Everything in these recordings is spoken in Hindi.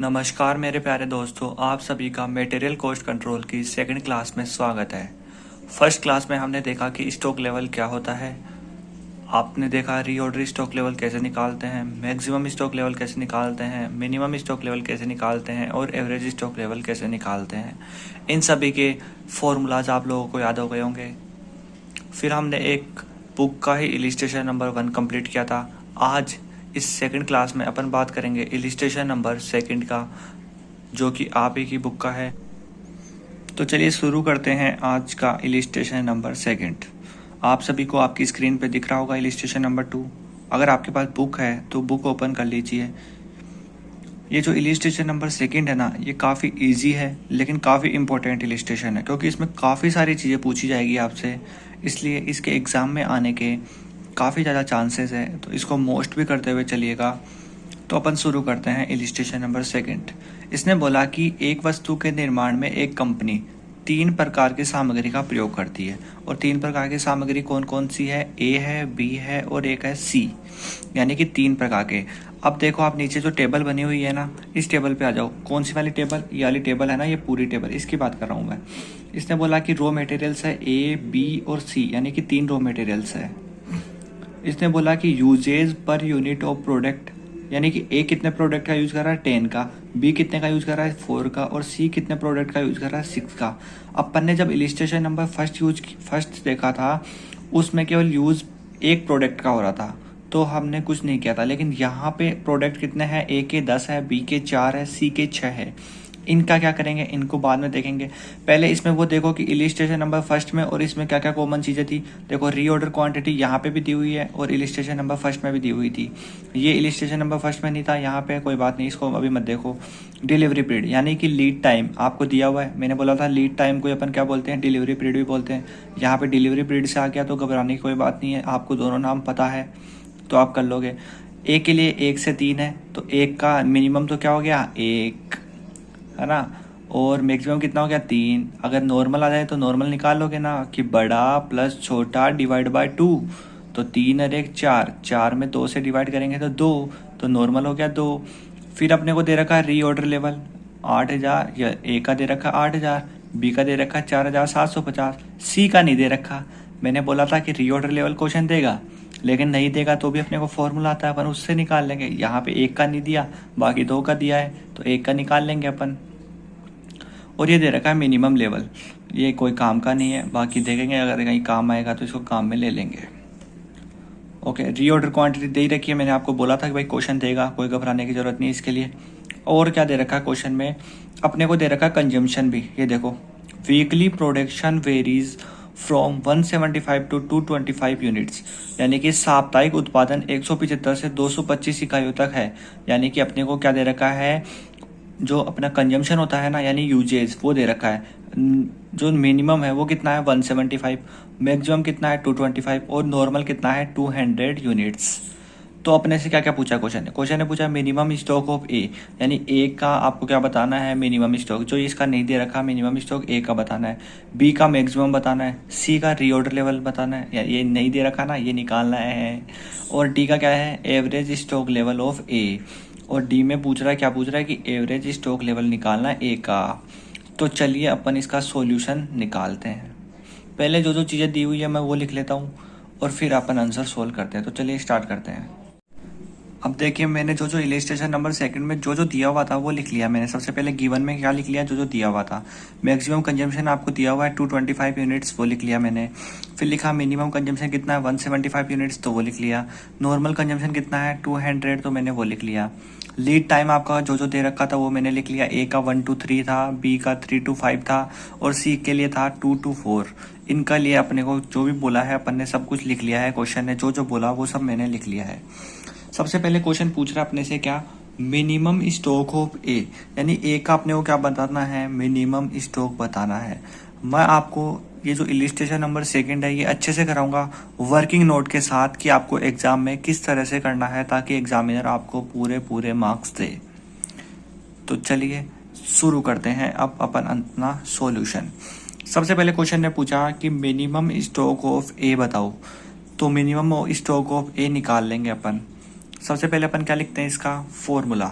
नमस्कार मेरे प्यारे दोस्तों, आप सभी का मटेरियल कॉस्ट कंट्रोल की सेकंड क्लास में स्वागत है। फर्स्ट क्लास में हमने देखा कि स्टॉक लेवल क्या होता है। आपने देखा रीऑर्डर स्टॉक लेवल कैसे निकालते हैं, मैक्सिमम स्टॉक लेवल कैसे निकालते हैं, मिनिमम स्टॉक लेवल कैसे निकालते हैं और एवरेज स्टॉक लेवल कैसे निकालते हैं। इन सभी के फॉर्मूलाज आप लोगों को याद हो गए होंगे। फिर हमने एक बुक का ही इलिस्ट्रेशन नंबर 1 कंप्लीट किया था। आज इस सेकंड क्लास में अपन बात करेंगे इलिस्ट्रेशन नंबर 2 का, जो कि आप ही की बुक का है। तो चलिए शुरू करते हैं आज का इलिस्ट्रेशन नंबर 2। आप सभी को आपकी स्क्रीन पे दिख रहा होगा इलिस्ट्रेशन नंबर 2। अगर आपके पास बुक है तो बुक ओपन कर लीजिए। ये जो इलिस्ट्रेशन नंबर 2 है ना, ये काफ़ी इजी है लेकिन काफ़ी इंपॉर्टेंट इलिस्ट्रेशन है, क्योंकि इसमें काफ़ी सारी चीज़ें पूछी जाएगी आपसे। इसलिए इसके एग्ज़ाम में आने के काफ़ी ज़्यादा चांसेस है, तो इसको मोस्ट भी करते हुए चलिएगा। तो अपन शुरू करते हैं इलिस्ट्रेशन नंबर 2। इसने बोला कि एक वस्तु के निर्माण में एक कंपनी 3 प्रकार की सामग्री का प्रयोग करती है, और 3 प्रकार की सामग्री कौन कौन सी है? ए है, बी है और एक है सी, यानी कि 3 प्रकार के। अब देखो आप नीचे जो टेबल बनी हुई है ना, इस टेबल पे आ जाओ। कौन सी वाली टेबल? ये वाली टेबल है ना, ये पूरी टेबल, इसकी बात कर रहा हूँ मैं। इसने बोला कि रॉ मटेरियल्स है ए, बी और सी, यानी कि 3 रॉ मटेरियल्स है। इसने बोला कि usage per unit of product, यानी कि ए कितने प्रोडक्ट का यूज कर रहा है? 10 का, बी कितने का यूज कर रहा है? 4 का, और सी कितने प्रोडक्ट का यूज कर रहा है? 6 का। अपन ने जब इलिस्ट्रेशन नंबर फर्स्ट देखा था, उसमें केवल यूज एक प्रोडक्ट का हो रहा था, तो हमने कुछ नहीं किया था। लेकिन यहाँ पे प्रोडक्ट कितने हैं? ए के 10 है, बी के 4 है, सी के 6 है। इनका क्या करेंगे, इनको बाद में देखेंगे। पहले इसमें वो देखो कि इलिस्ट्रेशन नंबर फर्स्ट में और इसमें क्या क्या कॉमन चीज़ें थी। देखो रीऑर्डर क्वांटिटी यहाँ पे भी दी हुई है और इलिस्ट्रेशन नंबर फर्स्ट में भी दी हुई थी। ये इलिस्ट्रेशन नंबर फर्स्ट में नहीं था, यहाँ पे कोई बात नहीं, इसको अभी मत देखो। डिलीवरी पीरियड, यानी कि लीड टाइम आपको दिया हुआ है। मैंने बोला था लीड टाइम को अपन क्या बोलते हैं? डिलीवरी पीरियड भी बोलते हैं। यहाँ पे डिलीवरी पीरियड से आ गया तो घबराने की कोई बात नहीं है, आपको दोनों नाम पता है तो आप कर लोगे। ए के लिए 1 से 3 है, तो 1 का मिनिमम तो क्या हो गया? 1 है ना, और मैक्सिमम कितना हो गया? 3। अगर नॉर्मल आ जाए तो नॉर्मल निकाल लोगे ना, कि बड़ा प्लस छोटा डिवाइड बाय 2, तो 3 और 1 4, 4 में 2 से डिवाइड करेंगे तो 2, तो नॉर्मल हो गया 2। फिर अपने को दे रखा है रीऑर्डर लेवल 8000, या ए का दे रखा 8000, बी का दे रखा 4750, सी का नहीं दे रखा। मैंने बोला था कि रीऑर्डर लेवल क्वेश्चन देगा, लेकिन नहीं देगा तो भी अपने को फॉर्मूला आता है, अपन उससे निकाल लेंगे। यहाँ पे 1 का नहीं दिया, बाकी 2 का दिया है, तो 1 का निकाल लेंगे अपन। और ये दे रखा है मिनिमम लेवल, ये कोई काम का नहीं है, बाकी देखेंगे अगर कहीं काम आएगा तो इसको काम में ले लेंगे। ओके, रीऑर्डर क्वांटिटी दे रखी है, मैंने आपको बोला था कि भाई क्वेश्चन देगा, कोई घबराने की जरूरत नहीं इसके लिए। और क्या दे रखा है क्वेश्चन में? अपने को दे रखा है कंजम्पशन भी। ये देखो, weekly production varies from 175 to 225 units, यानी कि साप्ताहिक उत्पादन 175 से 225 इकाइयों तक है। यानी कि अपने को क्या दे रखा है? जो अपना कंजम्पशन होता है ना, यानी यूजेज, वो दे रखा है। जो मिनिमम है वो कितना है? 175, मैक्सिमम कितना है? 225, और नॉर्मल कितना है? 200 यूनिट्स। तो अपने से क्या क्या पूछा क्वेश्चन ने पूछा मिनिमम स्टॉक ऑफ ए, यानी ए का आपको क्या बताना है? Minimum stock. जो इसका नहीं दे रखा मिनिमम स्टॉक, ए का बताना है। बी का मैक्सिमम बताना है। सी का रीऑर्डर लेवल बताना है, ये नहीं दे रखा ना, ये निकालना है। और डी का क्या है? एवरेज स्टॉक लेवल ऑफ ए। और डी में पूछ रहा है, क्या पूछ रहा है? कि एवरेज स्टॉक लेवल निकालना है ए का। तो चलिए अपन इसका सॉल्यूशन निकालते हैं। पहले जो जो चीज़ें दी हुई है मैं वो लिख लेता हूँ, और फिर अपन आंसर सोल्व करते हैं। तो चलिए स्टार्ट करते हैं। अब देखिए, मैंने जो जो इलिस्ट्रेशन नंबर 2 में जो जो दिया हुआ था वो लिख लिया मैंने। सबसे पहले गिवन में क्या लिख लिया? जो जो दिया हुआ था। मैक्सिमम कंजम्पशन आपको दिया हुआ है 225 यूनिट्स, वो लिख लिया मैंने। फिर लिखा मिनिमम कंजम्पशन कितना है? 175 यूनिट्स, तो वो लिख लिया। नॉर्मल कंजम्पशन कितना है? 200, तो मैंने वो लिख लिया। लीड टाइम आपका जो जो दे रखा था वो मैंने लिख लिया। ए का 1 to 3 था, बी का 3 to 5 था, और सी के लिए था 2 to 4। इनका लिए अपने को जो भी बोला है अपन ने सब कुछ लिख लिया है। क्वेश्चन ने जो जो बोला वो सब मैंने लिख लिया है। सबसे पहले क्वेश्चन पूछ रहा है अपने से क्या? मिनिमम स्टॉक ऑफ ए, यानी ए का अपने को क्या बताना है? मिनिमम स्टॉक बताना है। मैं आपको ये जो इलिस्ट्रेशन नंबर 2 है ये अच्छे से कराऊंगा वर्किंग नोट के साथ, कि आपको एग्जाम में किस तरह से करना है, ताकि एग्जामिनर आपको पूरे मार्क्स दे। तो चलिए शुरू करते हैं अब अपन अपना सॉल्यूशन। सबसे पहले क्वेश्चन ने पूछा कि मिनिमम स्टॉक ऑफ ए बताओ, तो मिनिमम स्टॉक ऑफ ए निकाल लेंगे अपन। सबसे पहले अपन क्या लिखते हैं? इसका फॉर्मूला।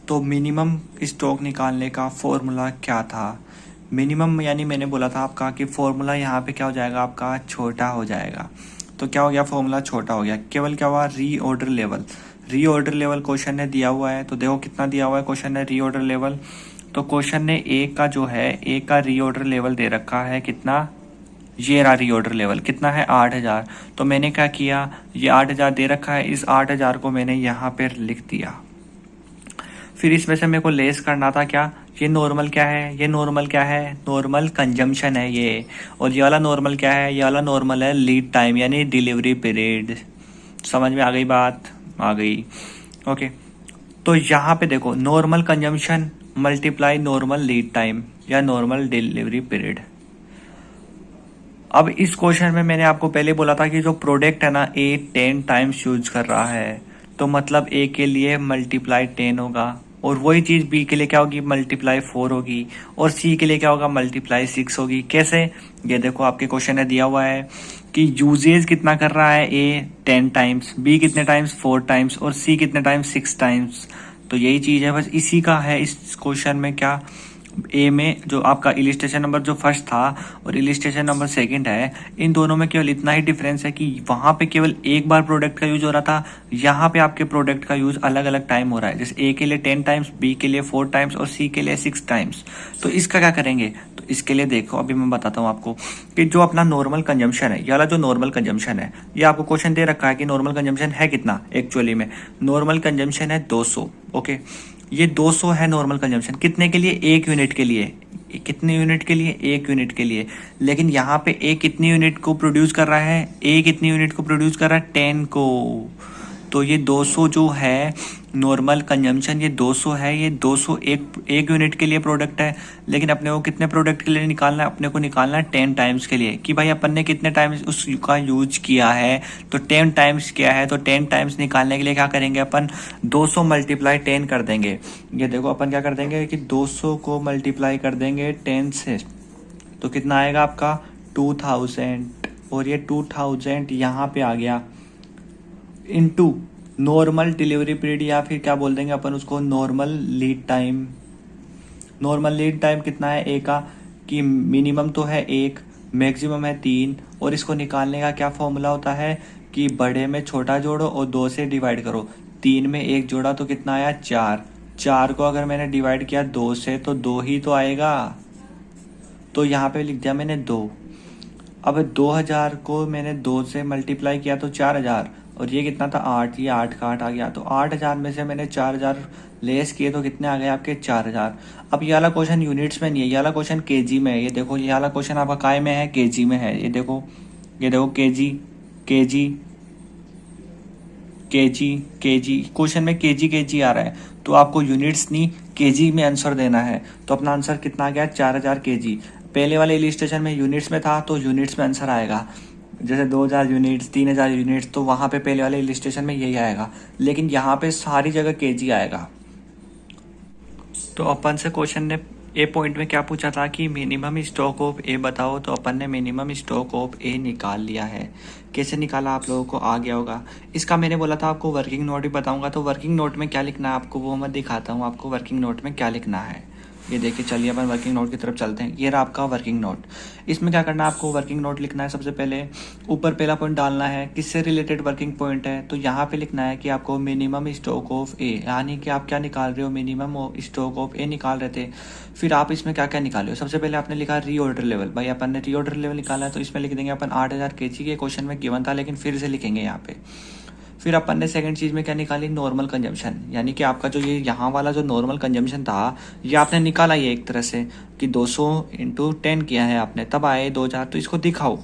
तो मिनिमम स्टॉक निकालने का फॉर्मूला क्या था? मिनिमम यानी मैंने बोला था आपका कि फॉर्मूला यहाँ पे क्या हो जाएगा, आपका छोटा हो जाएगा। तो क्या हो गया, फॉर्मूला छोटा हो गया। केवल क्या हुआ, reorder level. Reorder level question ने दिया हुआ है, तो देखो कितना दिया हुआ है क्वेश्चन ने रीऑर्डर लेवल। तो क्वेश्चन ने एक का जो है, एक का रीऑर्डर लेवल दे रखा है कितना, ये रहा रीऑर्डर लेवल कितना है, 8000। तो मैंने क्या किया, ये 8000 दे रखा है, इस 8000 को मैंने यहाँ पर लिख दिया। फिर इसमें से मेरे को लेस करना था क्या, ये नॉर्मल क्या है, ये नॉर्मल क्या है, नॉर्मल कंजम्पशन है ये। और ये वाला नॉर्मल क्या है, ये वाला नॉर्मल है लीड टाइम यानी डिलीवरी पीरियड। समझ में आ गई बात, आ गई। ओके, तो यहाँ पे देखो normal consumption multiply normal lead time या नॉर्मल डिलीवरी पीरियड। अब इस क्वेश्चन में मैंने आपको पहले बोला था कि जो प्रोडक्ट है ना, ए 10 टाइम्स यूज कर रहा है, तो मतलब ए के लिए मल्टीप्लाई 10 होगा, और वही चीज बी के लिए क्या होगी, मल्टीप्लाई 4 होगी, और सी के लिए क्या होगा, मल्टीप्लाई 6 होगी। कैसे, ये देखो आपके क्वेश्चन में दिया हुआ है कि यूजेज कितना कर रहा है, ए 10 टाइम्स, बी कितने टाइम्स 4 टाइम्स, और सी कितने टाइम्स 6 टाइम्स। तो यही चीज है, बस इसी का है इस क्वेश्चन में क्या, ए में जो आपका इलिस्ट्रेशन नंबर जो फर्स्ट था और इलिस्ट्रेशन नंबर सेकंड है, इन दोनों में केवल इतना ही डिफरेंस है कि वहां पे केवल एक बार प्रोडक्ट का यूज हो रहा था, यहाँ पे आपके प्रोडक्ट का यूज अलग अलग टाइम हो रहा है। जैसे ए के लिए 10 टाइम्स, बी के लिए 4 टाइम्स और सी के लिए 6 टाइम्स। तो इसका क्या करेंगे, तो इसके लिए देखो अभी मैं बताता हूँ आपको कि जो अपना नॉर्मल कंजम्पशन है, ये वाला जो नॉर्मल कंजम्पशन है, ये आपको क्वेश्चन दे रखा है कि नॉर्मल कंजम्पशन है कितना। एक्चुअली में नॉर्मल कंजम्पशन है 200। ओके, ये 200 है नॉर्मल कंजम्पशन, कितने के लिए, 1 यूनिट के लिए। कितने यूनिट के लिए, 1 यूनिट के लिए। लेकिन यहाँ पे ए कितनी यूनिट को प्रोड्यूस कर रहा है, ए कितनी यूनिट को प्रोड्यूस कर रहा है, 10 को। तो ये 200 जो है नॉर्मल कंजम्पशन, ये 200 है, ये 200 एक यूनिट के लिए प्रोडक्ट है। लेकिन अपने को कितने प्रोडक्ट के लिए निकालना है, अपने को निकालना है 10 टाइम्स के लिए, कि भाई अपन ने कितने टाइम्स उसका यूज किया है, तो 10 टाइम्स किया है। तो 10 टाइम्स निकालने के लिए क्या करेंगे अपन, 200 मल्टीप्लाई 10 कर देंगे। ये देखो अपन क्या कर देंगे कि 200 को मल्टीप्लाई कर देंगे 10 से, तो कितना आएगा आपका 2000। और ये 2000 यहाँ पे आ गया इनटू नॉर्मल डिलीवरी पीरियड, या फिर क्या बोल देंगे अपन उसको, normal lead time. Normal lead time कितना है ए का, कि मिनिमम तो है 1, मैक्सिमम है 3, और इसको निकालने का क्या फॉर्मूला होता है कि बड़े में छोटा जोड़ो और 2 से डिवाइड करो। 3 में 1 जोड़ा तो कितना आया, 4। 4 को अगर मैंने डिवाइड किया 2 से तो 2 ही तो आएगा, तो यहाँ पे लिख दिया मैंने 2। अब 2000 को मैंने 2 से मल्टीप्लाई किया तो 4000, और ये कितना था 8, ये 8 का 8 आ गया। तो 8000 में से मैंने 4000 लेस किए तो कितने आ गए आपके, 4000। अब ये वाला क्वेश्चन यूनिट्स में नहीं है, ये वाला क्वेश्चन केजी में है। ये देखो ये वाला क्वेश्चन आपका काय में है, केजी में है। ये देखो, ये देखो KG KG KG KG, question में केजी केजी आ रहा है, तो आपको यूनिट्स नहीं केजी में आंसर देना है। तो अपना आंसर कितना आ गया, 4000 केजी। पहले वाले इलिस्ट्रेशन में यूनिट्स में था, तो यूनिट्स में आंसर आएगा। जैसे 2000 यूनिट्स, 3000 यूनिट्स, तो वहां पे पहले वाले इलिस्ट्रेशन में यही आएगा। लेकिन यहाँ पे सारी जगह केजी आएगा। तो अपन से क्वेश्चन ने ए पॉइंट में क्या पूछा था कि मिनिमम स्टॉक ऑफ ए बताओ, तो अपन ने मिनिमम स्टॉक ऑफ ए निकाल लिया है। कैसे निकाला आप लोगों को आ गया होगा। इसका मैंने बोला था आपको वर्किंग नोट भी बताऊंगा, तो वर्किंग नोट में क्या लिखना है आपको वो मैं दिखाता हूँ आपको वर्किंग नोट में क्या लिखना है। ये देखिए, चलिए अपन वर्किंग नोट की तरफ चलते हैं। ये रहा आपका वर्किंग नोट। इसमें क्या करना है आपको, वर्किंग नोट लिखना है। सबसे पहले ऊपर पहला पॉइंट डालना है, किससे रिलेटेड वर्किंग पॉइंट है, तो यहाँ पे लिखना है कि आपको मिनिमम स्टॉक ऑफ ए, यानी कि आप क्या निकाल रहे हो, मिनिमम स्टॉक ऑफ ए निकाल रहे थे। फिर आप इसमें क्या क्या निकाले हो, सबसे पहले आपने लिखा रीऑर्डर लेवल। भाई अपन ने रीऑर्डर लेवल निकाला है, तो इसमें लिख देंगे अपन 8000 केजी के क्वेश्चन में गिवन था, लेकिन फिर से लिखेंगे यहाँ पे। फिर अपन ने सेकंड चीज में क्या निकाली, नॉर्मल कंजम्पशन, यानी कि आपका जो ये यहाँ वाला जो नॉर्मल कंजम्पशन था, ये आपने निकाला ये एक तरह से कि 200 इंटू 10 किया है आपने, तब आए 2000। तो इसको दिखाओ,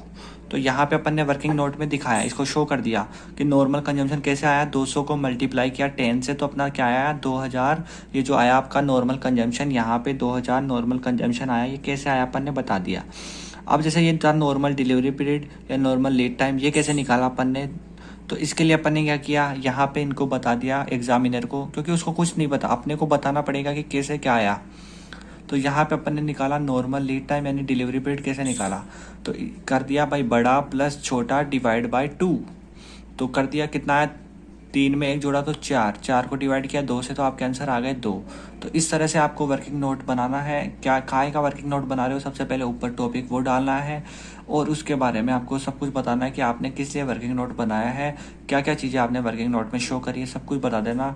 तो यहाँ पे अपन ने वर्किंग नोट में दिखाया, इसको शो कर दिया कि नॉर्मल कंजम्पशन कैसे आया। 200 को मल्टीप्लाई किया 10 से, तो अपना क्या आया 2000। ये जो आया आपका नॉर्मल कंजम्पशन, यहाँ पे 2000 नॉर्मल कंजम्पशन आया। ये कैसे आया अपन ने बता दिया। अब जैसे ये था नॉर्मल डिलीवरी पीरियड या नॉर्मल लीड टाइम, ये कैसे निकाला अपन ने, तो इसके लिए अपन ने क्या किया, यहाँ पे इनको बता दिया एग्जामिनर को, क्योंकि उसको कुछ नहीं पता, अपने को बताना पड़ेगा कि कैसे क्या आया। तो यहाँ पे अपन ने निकाला नॉर्मल लीड टाइम यानी डिलीवरी पीरियड कैसे निकाला, तो कर दिया भाई बड़ा प्लस छोटा डिवाइड बाय 2। तो कर दिया कितना है 3 में 1 जोड़ा तो 4, 4 को डिवाइड किया 2 से तो आपके आंसर आ गए 2। तो इस तरह से आपको वर्किंग नोट बनाना है। क्या काय का वर्किंग नोट बना रहे हो, सबसे पहले ऊपर टॉपिक वो डालना है और उसके बारे में आपको सब कुछ बताना है कि आपने किस लिए वर्किंग नोट बनाया है, क्या क्या चीज़ें आपने वर्किंग नोट में शो करी है, सब कुछ बता देना।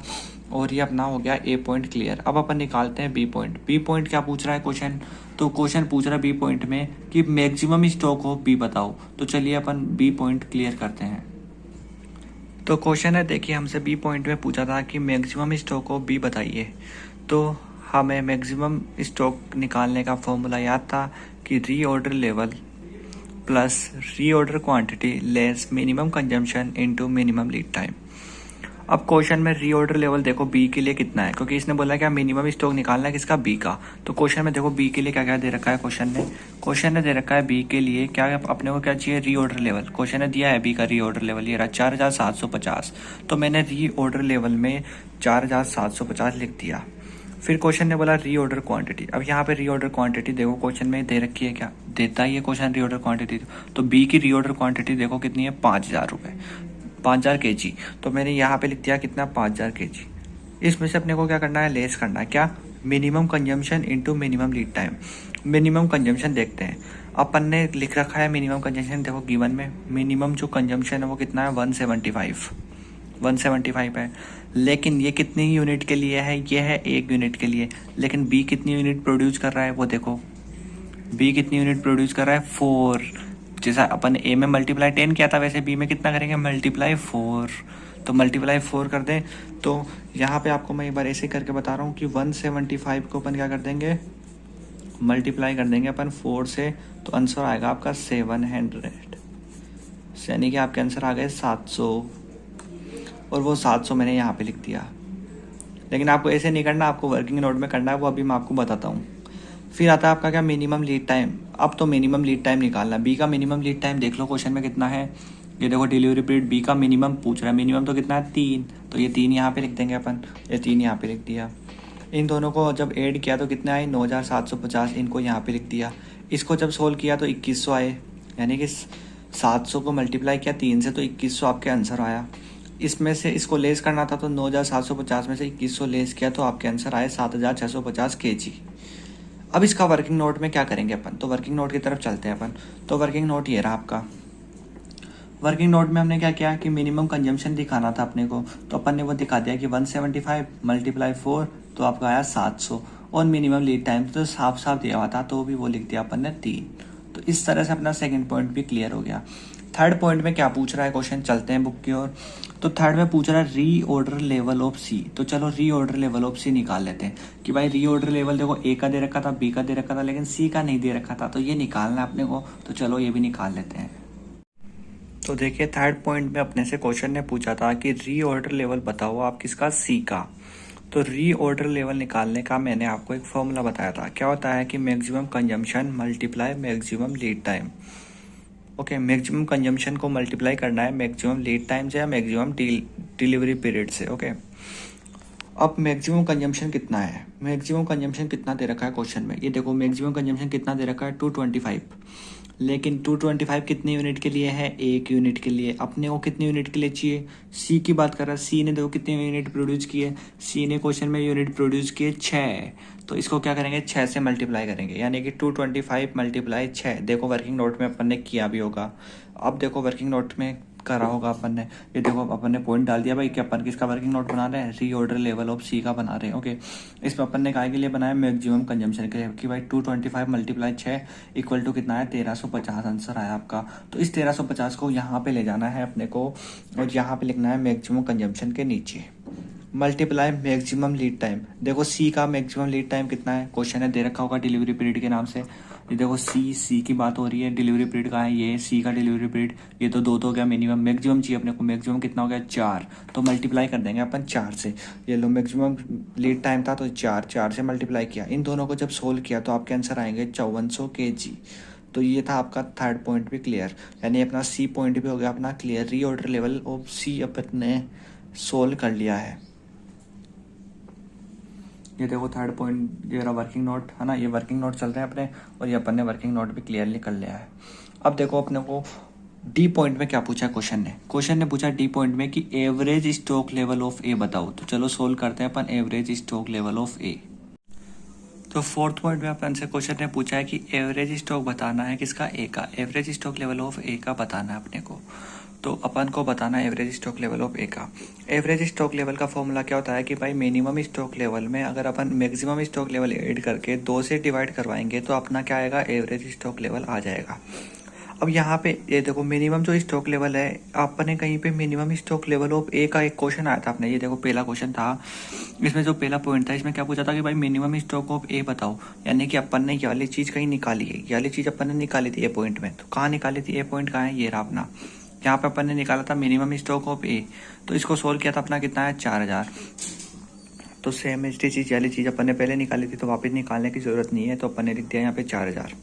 और ये अपना हो गया ए पॉइंट क्लियर। अब अपन निकालते हैं बी पॉइंट। बी पॉइंट क्या पूछ रहा है क्वेश्चन, तो क्वेश्चन पूछ रहा है बी पॉइंट में कि मैक्सिमम स्टॉक हो बी बताओ। तो चलिए अपन बी पॉइंट क्लियर करते हैं। तो क्वेश्चन है, देखिए हमसे बी पॉइंट में पूछा था कि मैक्सिमम स्टॉक हो बी बताइए। तो हमें मैक्सिमम स्टॉक निकालने का फॉर्मूला याद था कि reorder level plus reorder quantity less minimum consumption into minimum lead time. अब क्वेश्चन में रीऑर्डर लेवल देखो बी के लिए कितना है, क्योंकि इसने बोला क्या मिनिमम स्टॉक निकालना है किसका, बी का। तो क्वेश्चन में देखो बी के लिए क्या क्या दे रखा है क्वेश्चन ने दे रखा है बी के लिए क्या, अपने को क्या चाहिए, रीऑर्डर लेवल। क्वेश्चन ने दिया है बी का रीऑर्डर लेवल ये रहा 4750। तो मैंने रीऑर्डर लेवल में 4750 लिख दिया। फिर क्वेश्चन ने बोला रीऑर्डर क्वांटिटी। अब यहाँ पे रीऑर्डर क्वांटिटी देखो क्वेश्चन में दे रखी है, क्या देता ही है क्वेश्चन रीऑर्डर क्वांटिटी। तो बी की रीऑर्डर क्वांटिटी देखो कितनी है, 5000 रुपये, 5000 kg। तो मैंने यहाँ पे लिख दिया कितना, 5000 kg। इसमें से अपने को क्या करना है, लेस करना है, क्या, minimum consumption into minimum lead time. Minimum consumption देखते हैं, अपन ने लिख रखा है मिनिमम कंजम्पशन, देखो गिवन में मिनिमम जो कंजम्पशन है वो कितना है, 175 है। लेकिन ये कितनी यूनिट के लिए है, ये है 1 यूनिट के लिए। लेकिन बी कितनी यूनिट प्रोड्यूस कर रहा है, वो देखो बी कितनी यूनिट प्रोड्यूस कर रहा है, 4। जैसा अपन ए में मल्टीप्लाई 10 किया था वैसे बी में कितना करेंगे, मल्टीप्लाई 4। तो मल्टीप्लाई 4 कर दें। तो यहाँ पे आपको मैं एक बार ऐसे करके बता रहा हूँ कि 175 को अपन क्या कर देंगे, मल्टीप्लाई कर देंगे अपन 4 से। तो आंसर आएगा आपका 700, यानी कि आपके आंसर आ गए 700। और वो 700 मैंने यहाँ पे लिख दिया। लेकिन आपको ऐसे नहीं करना, आपको वर्किंग नोट में करना है, वो अभी मैं आपको बताता हूँ। फिर आता है आपका क्या, मिनिमम लीड टाइम। अब तो मिनिमम लीड टाइम निकालना। बी का मिनिमम लीड टाइम देख लो क्वेश्चन में कितना है, ये देखो डिलीवरी पीरियड बी का मिनिमम पूछ रहा है। मिनिमम तो कितना है, 3। तो ये 3 यहाँ पे लिख देंगे अपन, ये 3 यहाँ पे लिख दिया। इन दोनों को जब ऐड किया तो कितना आए, 9750, इनको यहाँ पे लिख दिया। इसको जब सोल्व किया तो 2100 आए, यानी कि 700 को मल्टीप्लाई किया 3 से तो 2100 आपके आंसर आया। इसमें से इसको लेस करना था तो 9750 में से 2100 लेस किया तो आपके आंसर आए 7650 kg। अब इसका वर्किंग नोट में क्या करेंगे अपन, तो वर्किंग नोट की तरफ चलते हैं अपन। तो वर्किंग नोट ये रहा आपका। वर्किंग नोट में हमने क्या किया कि मिनिमम कंजम्पशन दिखाना था अपने को, तो अपन ने वो दिखा दिया कि 175 मल्टीप्लाई 4 तो आपका आया 700। और मिनिमम लीड टाइम तो साफ साफ दिया हुआ था तो भी वो लिख दिया अपन ने 3। तो इस तरह से अपना सेकंड पॉइंट भी क्लियर हो गया। थर्ड पॉइंट में क्या पूछ रहा है क्वेश्चन, चलते हैं बुक की ओर। तो थर्ड में पूछ रहा है री ऑर्डर लेवल ऑफ सी। तो चलो री ऑर्डर लेवल ऑफ सी निकाल लेते हैं कि भाई री ऑर्डर लेवल देखो ए का दे रखा था, बी का दे रखा था, लेकिन सी का नहीं दे रखा था, तो ये निकालना है अपने को। तो चलो ये भी निकाल लेते हैं। तो देखिए थर्ड पॉइंट में अपने से क्वेश्चन ने पूछा था कि री ऑर्डर लेवल बताओ आप किसका, सी का। तो री ऑर्डर लेवल निकालने का मैंने आपको एक फॉर्मूला बताया था, क्या होता है कि maximum consumption multiply maximum lead time. Okay, maximum consumption को मल्टीप्लाई करना है मैक्सिमम लीड टाइम से या मैक्सिमम डिलीवरी पीरियड से। ओके, अब मैक्सिमम कंजम्पशन कितना है, मैक्सिमम कंजम्पशन कितना दे रखा है क्वेश्चन में, ये देखो मैक्सिमम कंजम्पशन कितना दे रखा है, 225। लेकिन 225 कितनी यूनिट के लिए है, 1 यूनिट के लिए। अपने को कितनी यूनिट के लिए चाहिए, सी की बात कर रहा है। सी ने देखो कितनी यूनिट प्रोड्यूस की है, सी ने क्वेश्चन में यूनिट प्रोड्यूस की है 6। तो इसको क्या करेंगे, 6 से मल्टीप्लाई करेंगे, यानी कि 225 मल्टीप्लाई 6। देखो वर्किंग नोट में अपन ने किया भी होगा। अब देखो वर्किंग नोट में करा होगा अपन ने, ये देखो अपन ने पॉइंट डाल दिया भाई कि अपन किसका वर्किंग नोट बना रहे हैं, री ऑर्डर लेवल ऑफ सी का बना रहे हैं। ओके, इसमें अपन ने काय के लिए बनाया, मैक्सिमम कंजम्पशन के लिए, कि भाई 225 मल्टीप्लाई 6 इक्वल टू कितना है, 1350 आंसर आया आपका। तो इस 1350 को यहाँ पे ले जाना है अपने को और यहाँ पे लिखना है मैक्सिमम कंजम्पशन के नीचे मल्टीप्लाई मैक्सिमम लीड टाइम। देखो सी का मैक्सिमम लीड टाइम कितना है, क्वेश्चन है दे रखा होगा डिलीवरी पीरियड के नाम से। ये देखो सी की बात हो रही है, डिलीवरी पीरियड का है ये, सी का डिलीवरी पीरियड, ये तो 2 तो हो गया। मिनिमम मैक्सिमम चाहिए अपने को, मैक्सिमम कितना हो गया, 4। तो मल्टीप्लाई कर देंगे अपन 4 से। ये लो मैक्सिमम लीड टाइम था तो 4 से मल्टीप्लाई किया। इन दोनों को जब सोल्व किया तो आपके आंसर आएंगे 5400 kg। तो ये था आपका थर्ड पॉइंट भी क्लियर, यानी अपना सी पॉइंट भी हो गया अपना क्लियर। री ऑर्डर लेवल ऑफ सी अपन ने सोल्व कर लिया है। ये देखो थर्ड पॉइंट, ये रहा वर्किंग नोट है ना, ये वर्किंग नोट चल रहे हैं अपने, और ये अपन ने वर्किंग नोट भी क्लियरली कर लिया है। अब देखो अपने को डी पॉइंट में क्या पूछा क्वेश्चन ने पूछा डी पॉइंट में कि एवरेज स्टॉक लेवल ऑफ ए बताओ। तो चलो सोल्व करते हैं अपन एवरेज स्टॉक लेवल ऑफ ए। तो फोर्थ पॉइंट में अपन से क्वेश्चन ने पूछा है कि एवरेज स्टॉक बताना है किसका, ए का। एवरेज स्टॉक लेवल ऑफ ए का बताना है अपने को। तो अपन को बताना है एवरेज स्टॉक लेवल ऑफ ए का। एवरेज स्टॉक लेवल का फॉर्मूला क्या होता है कि भाई मिनिमम स्टॉक लेवल में अगर अपन मैक्सिमम स्टॉक लेवल ऐड करके 2 से डिवाइड करवाएंगे तो अपना क्या आएगा, एवरेज स्टॉक लेवल आ जाएगा। अब यहाँ पे ये देखो मिनिमम जो स्टॉक लेवल है, आपने कहीं पे मिनिमम स्टॉक लेवल ऑफ ए का एक क्वेश्चन आया था अपने, ये देखो पहला क्वेश्चन था। इसमें जो पहला पॉइंट था इसमें क्या पूछा था कि भाई मिनिमम स्टॉक ऑफ ए बताओ, यानी कि अपन ने ये वाली चीज कहीं निकाली है, ये वाली चीज अपन ने निकाली थी ए पॉइंट में। तो कहाँ निकाली थी, ए पॉइंट कहाँ है, ये रहा अपना। यहाँ पे अपन ने निकाला था मिनिमम स्टॉक ऑफ ए, तो इसको सोल्व किया था अपना कितना है 4000। तो सेम एच डी चीज वाली चीज अपन ने पहले निकाली थी तो वापस निकालने की जरूरत नहीं है, तो अपन ने लिख दिया यहाँ पे 4000।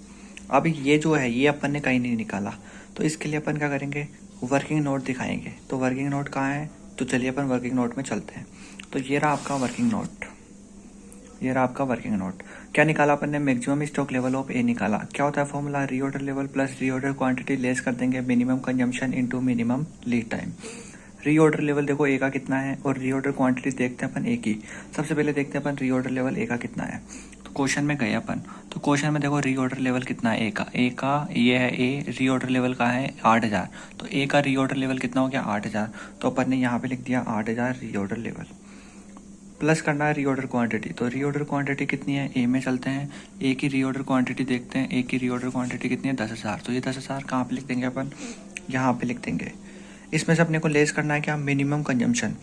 अब ये जो है ये अपन ने कहीं नहीं निकाला, तो इसके लिए अपन क्या करेंगे, वर्किंग नोट दिखाएंगे। तो वर्किंग नोट कहाँ है, तो चलिए अपन वर्किंग नोट में चलते हैं। तो ये रहा आपका वर्किंग नोट, ये रहा आपका वर्किंग नोट। क्या निकाला अपन ने, मैक्सिमम स्टॉक लेवल ऑफ ए निकाला। क्या होता है formula, reorder level plus reorder quantity less कर देंगे minimum consumption into minimum lead time. Reorder level देखो ए का कितना है और रीऑर्डर क्वांटिटी देखते हैं अपन ए की। सबसे पहले देखते हैं अपन रीऑर्डर लेवल ए का कितना है। तो क्वेश्चन में गए अपन, तो क्वेश्चन में देखो रीऑर्डर लेवल कितना है ए का ये है ए, रीऑर्डर लेवल का है 8000। तो ए का रीऑर्डर लेवल कितना हो गया 8000। तो अपन ने यहाँ पे लिख दिया 8000 रीऑर्डर लेवल। प्लस करना है रीऑर्डर क्वांटिटी। तो रीऑर्डर क्वांटिटी कितनी है, ए में चलते हैं, ए की रीऑर्डर क्वांटिटी देखते हैं। ए की रीऑर्डर क्वांटिटी कितनी है 10000। तो ये 10000 कहाँ पे लिख देंगे अपन, यहाँ पे लिख देंगे। इसमें से अपने को लेस करना है क्या, मिनिमम कंजम्पशन।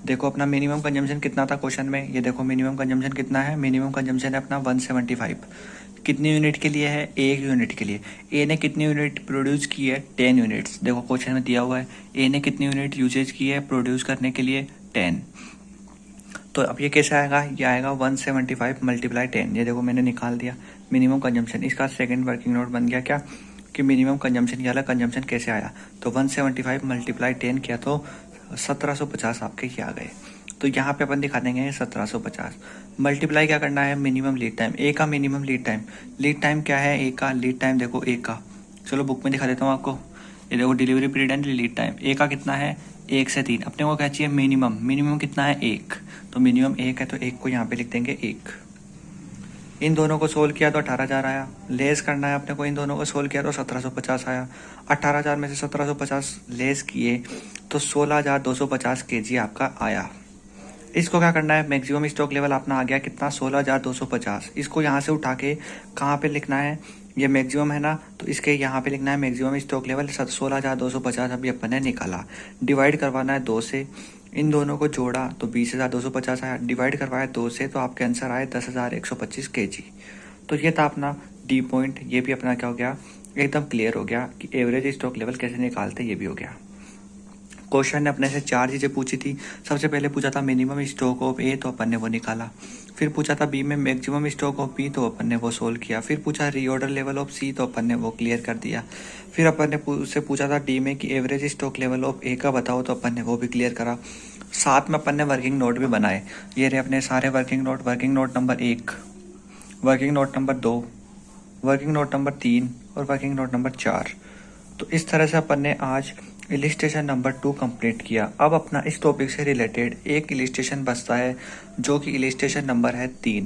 देखो अपना मिनिमम कंजम्पशन कितना था क्वेश्चन में, ये देखो मिनिमम कंजम्पशन कितना है, मिनिमम कंजम्पशन है अपना 175। कितनी यूनिट के लिए है, 1 यूनिट के लिए। ए ने कितनी यूनिट प्रोड्यूस की है, 10 यूनिट्स। देखो क्वेश्चन में दिया हुआ है ए ने कितनी यूनिट यूजेज की है प्रोड्यूस करने के लिए, 10। तो अब ये कैसे आएगा, ये आएगा 175 मल्टीप्लाई 10। ये देखो मैंने निकाल दिया मिनिमम कंजम्पशन। इसका सेकंड वर्किंग नोट बन गया क्या, कि मिनिमम कंजम्पशन ये वाला कंजम्पशन कैसे आया। तो 175 मल्टीप्लाई 10 किया तो 1750 आपके ये आ गए। तो यहाँ पे अपन दिखा देंगे 1750। मल्टीप्लाई क्या करना है, मिनिमम लीड टाइम। ए का minimum lead time, lead time क्या है ए का, लीड टाइम देखो ए का, चलो बुक में दिखा देता हूँ आपको। ये देखो delivery period and lead time A का कितना है 1 से 3। अपने को क्या चाहिए मिनिमम, मिनिमम कितना है 1। तो मिनिमम 1 है तो 1 को यहाँ पे लिख देंगे 1। इन दोनों को सोल्व किया तो 18000 आया। लेस करना है अपने को, इन दोनों को सोल्व किया तो 1750 आया। 18000 में से 1750 लेस किए तो 16250 kg आपका आया। इसको क्या करना है, मैक्सिमम स्टॉक लेवल अपना आ गया कितना 16250। इसको यहाँ से उठा के कहाँ पे लिखना है, ये मैक्सिमम है ना, तो इसके यहाँ पे लिखना है मैक्सिमम स्टॉक लेवल 16250 अभी अपन ने निकाला। डिवाइड करवाना है 2 से, इन दोनों को जोड़ा तो 20250 आया। डिवाइड करवाया 2 से तो आपके आंसर आए 10125 kg। तो ये था अपना डी पॉइंट। ये भी अपना क्या हो गया, एकदम क्लियर हो गया कि एवरेज स्टॉक लेवल कैसे निकालते, ये भी हो गया। क्वेश्चन ने अपने से 4 चीजें पूछी थी। सबसे पहले पूछा था मिनिमम स्टॉक ऑफ ए, तो अपन ने वो निकाला। फिर पूछा था बी में मैक्सिमम स्टॉक ऑफ बी, तो अपन ने वो सोल्व किया। फिर पूछा रीऑर्डर लेवल ऑफ सी, तो अपन ने वो क्लियर कर दिया। फिर अपन ने उससे पूछा था डी में कि एवरेज स्टॉक लेवल ऑफ ए का बताओ, तो अपन ने वो भी क्लियर करा। साथ में अपन ने वर्किंग नोट भी बनाए। ये रहे अपने सारे working note. Working note number 1, working note number 2, working note number 3 और वर्किंग नोट नंबर 4। तो इस तरह से अपन ने आज इलिस्ट्रेशन नंबर 2 कंप्लीट किया। अब अपना इस टॉपिक से रिलेटेड एक इलिस्ट्रेशन बचता है जो कि इलिस्ट्रेशन नंबर है 3।